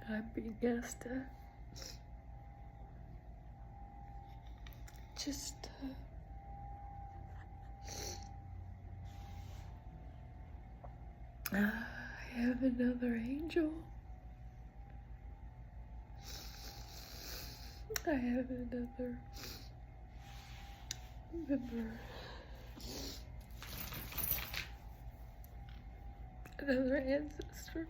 I'm being asked to just I have another angel. I have another member. Another ancestor.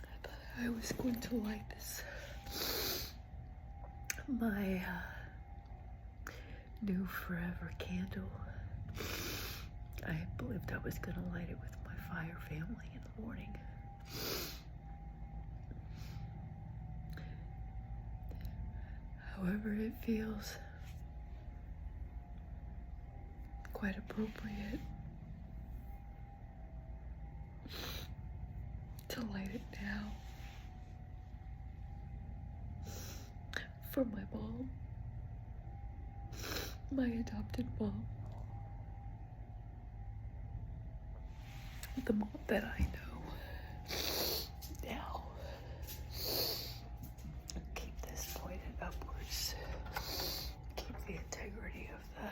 I thought I was going to light this. My new forever candle. I believed I was going to light it with my fire family in the morning. However, it feels quite appropriate to light it now for my mom, my adopted mom, the mom that I know now. Keep this pointed upwards. Keep the integrity of the...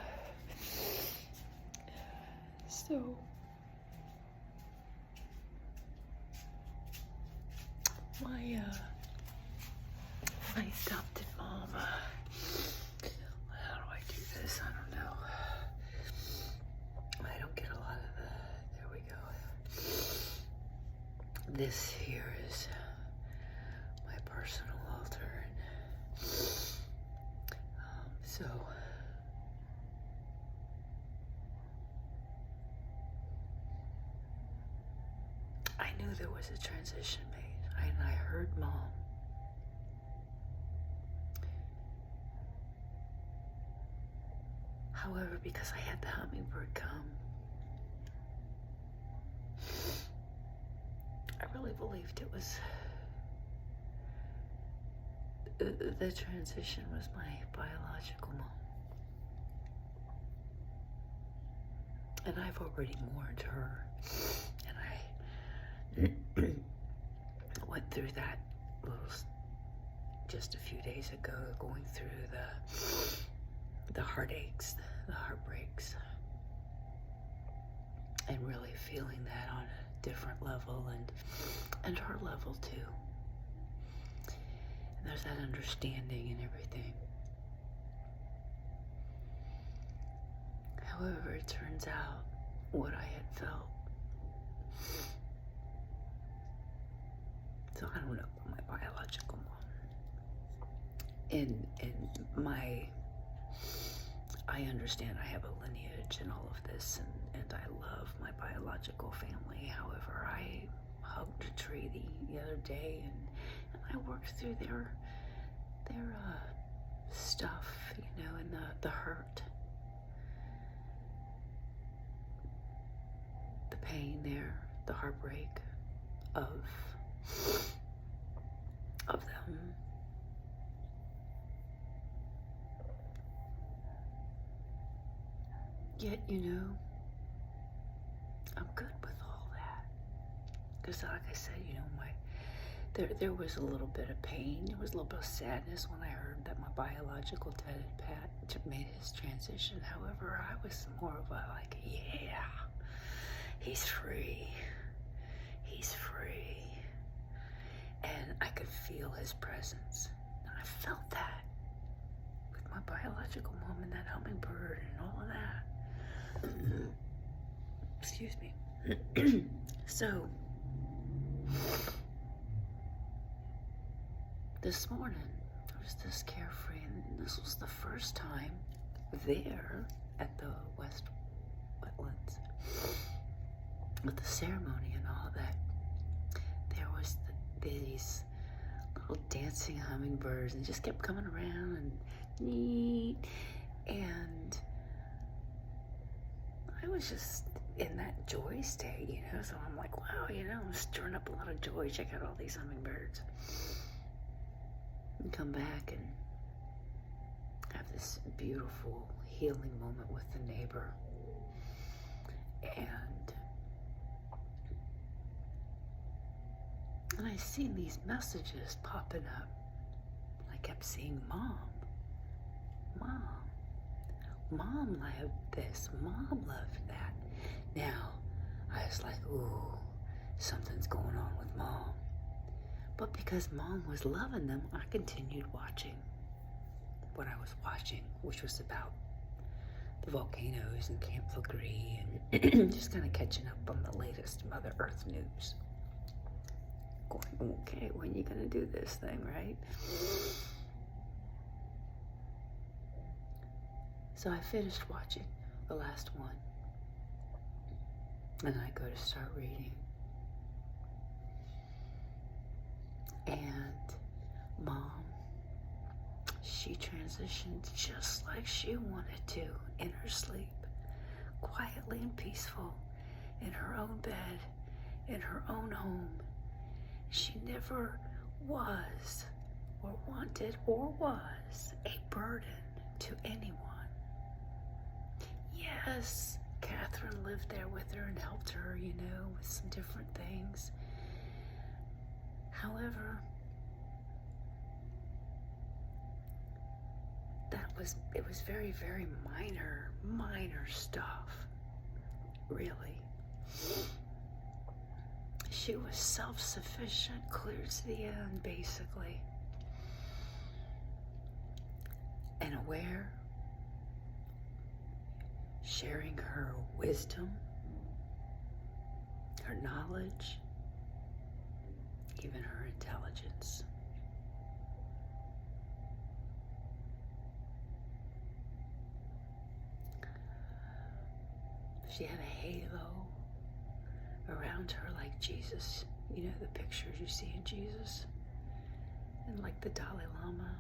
So... my adopted mom, how do I do this? I don't know. I don't get a lot of there we go. This here is my personal altar, and so I knew there was a transition made, and I heard Mom. However, because I had the hummingbird come, I really believed it was the transition was my biological mom. And I've already mourned her, and I went through that just a few days ago, going through the heartaches, the heartbreaks, and really feeling that on a different level, and her level too. And there's that understanding and everything. However, it turns out what I had felt. So I don't know my biological mom. I understand I have a lineage and all of this, and I love my biological family. However, I hugged a tree the other day, and I worked through their stuff, and the hurt, the pain there, the heartbreak of them. Yet, I'm good with all that. Because like I said, there was a little bit of pain. There was a little bit of sadness when I heard that my biological dad had made his transition. However, I was more of a yeah, he's free. He's free. And I could feel his presence. And I felt that with my biological mom and that hummingbird and all of that. Excuse me. So, this morning, I was this carefree, and this was the first time there at the West Wetlands with the ceremony and all that. There was these little dancing hummingbirds, and just kept coming around and neat. And I was just in that joy state, you know, so I'm like, wow, you know, I'm stirring up a lot of joy. Check out all these hummingbirds. And come back and have this beautiful healing moment with the neighbor. And I seen these messages popping up. I kept seeing Mom. Mom loved this. Mom loved that. Now, I was like, ooh, something's going on with Mom. But because Mom was loving them, I continued watching what I was watching, which was about the volcanoes and Camp Legree, and just kind of catching up on the latest Mother Earth news. Going, okay, when are you going to do this thing, right? So I finished watching the last one, and I go to start reading. And Mom, she transitioned just like she wanted to in her sleep, quietly and peaceful, in her own bed, in her own home. She never was or wanted or was a burden to anyone. Yes, Catherine lived there with her and helped her, you know, with some different things. However, it was very, very minor stuff, really. She was self-sufficient, clear to the end, basically. And aware, sharing her wisdom, her knowledge, even her intelligence. She had a halo around her like Jesus. You know, the pictures you see in Jesus, and like the Dalai Lama.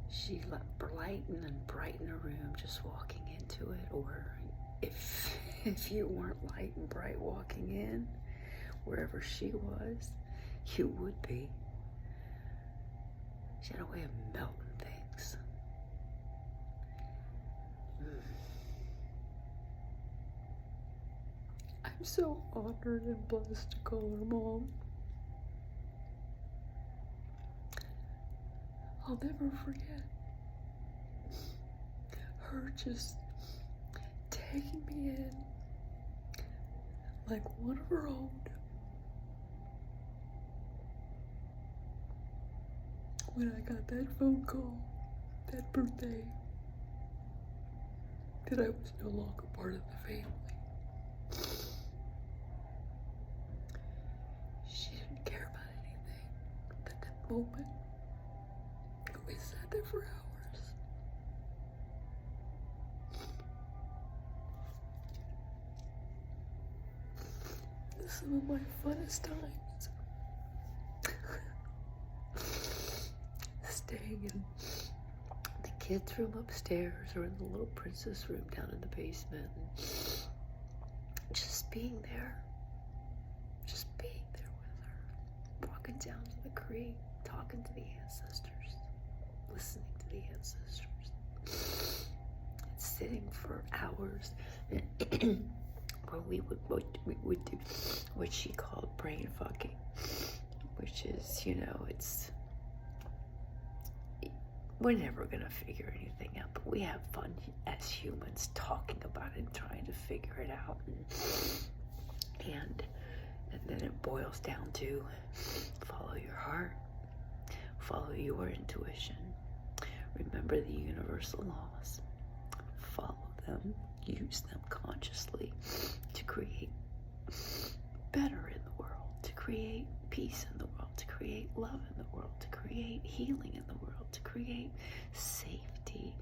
She let lighten and brighten a room just walking into it, or if you weren't light and bright walking in, wherever she was, you would be. She had a way of melting things. I'm so honored and blessed to call her Mom. I'll never forget her just taking me in like one of her own. When I got that phone call, that birthday, that I was no longer part of the family. She didn't care about anything. But at that moment, we sat there for hours. Some of my funnest times. Staying in the kids' room upstairs, or in the little princess room down in the basement. Just being there. Just being there with her. Walking down to the creek, talking to the ancestors. Listening to the ancestors. And sitting for hours. Where we would do what she called brain fucking, which is, you know, we're never gonna figure anything out, but we have fun as humans talking about it and trying to figure it out, and then it boils down to follow your heart, follow your intuition, remember the universal laws, follow them, use them consciously to create better in the world, to create peace in the world, to create love in the world, to create healing in the world, to create safety.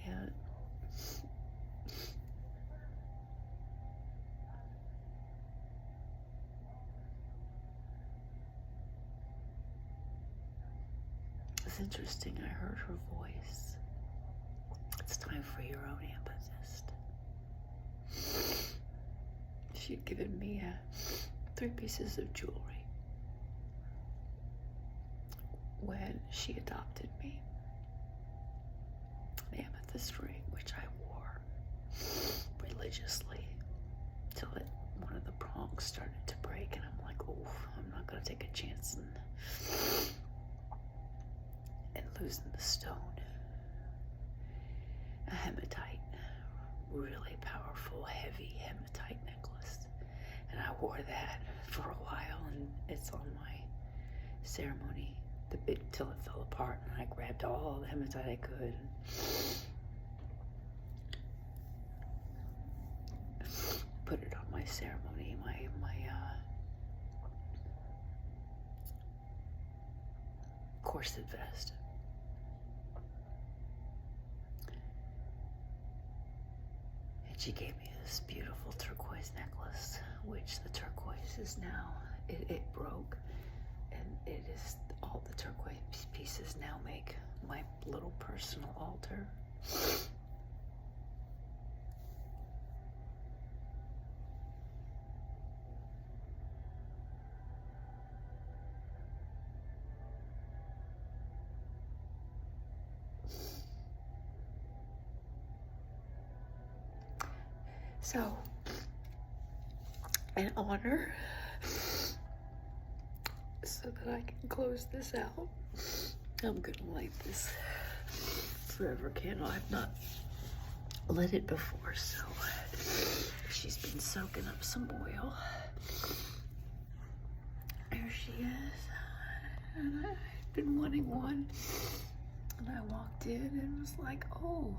And was interesting. I heard her voice. It's time for your own amethyst. She'd given me 3 pieces of jewelry when she adopted me. The amethyst ring, which I wore religiously till one of the prongs started to break, and I'm like, oh, I'm not gonna take a chance and losing the stone. A hematite, really powerful, heavy hematite necklace, and I wore that for a while, and it's on my ceremony, the bit till it fell apart, and I grabbed all the hematite I could. Put it on my ceremony, my corset vest. And she gave me this beautiful turquoise necklace, which the turquoise is now, it broke, and it is, all the turquoise pieces now make my little personal altar. So, in honor, so that I can close this out, I'm gonna light this forever candle. I've not lit it before, so she's been soaking up some oil. There she is. And I've been wanting one. And I walked in and was like, oh,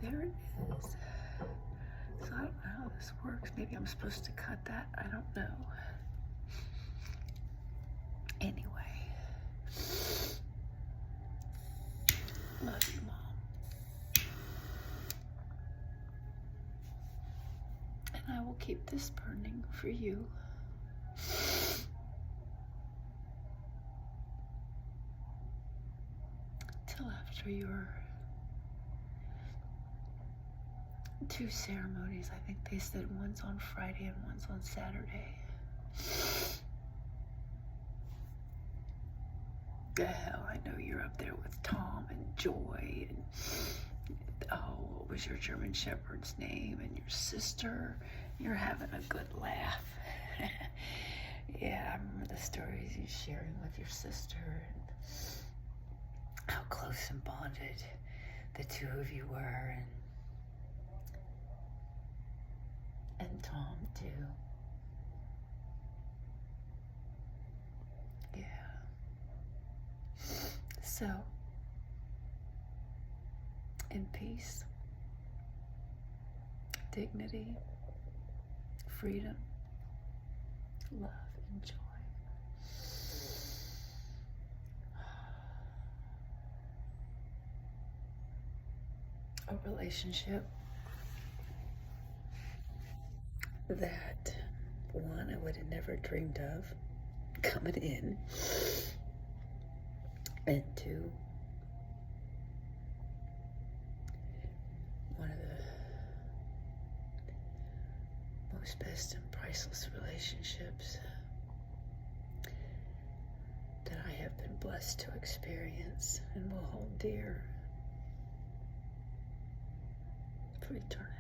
there it is. So I don't know how this works. Maybe I'm supposed to cut that. I don't know. Anyway. Love you, Mom. And I will keep this burning for you. Till after your 2 ceremonies. I think they said one's on Friday and one's on Saturday. Hell, I know you're up there with Tom and Joy and, oh, what was your German Shepherd's name? And your sister. You're having a good laugh. Yeah, I remember the stories you're sharing with your sister and how close and bonded the 2 of you were, and Tom too. Yeah. So, in peace, dignity, freedom, love, and joy. A relationship that, 1, I would have never dreamed of coming in, and 2, one of the most best and priceless relationships that I have been blessed to experience and will hold dear for eternity.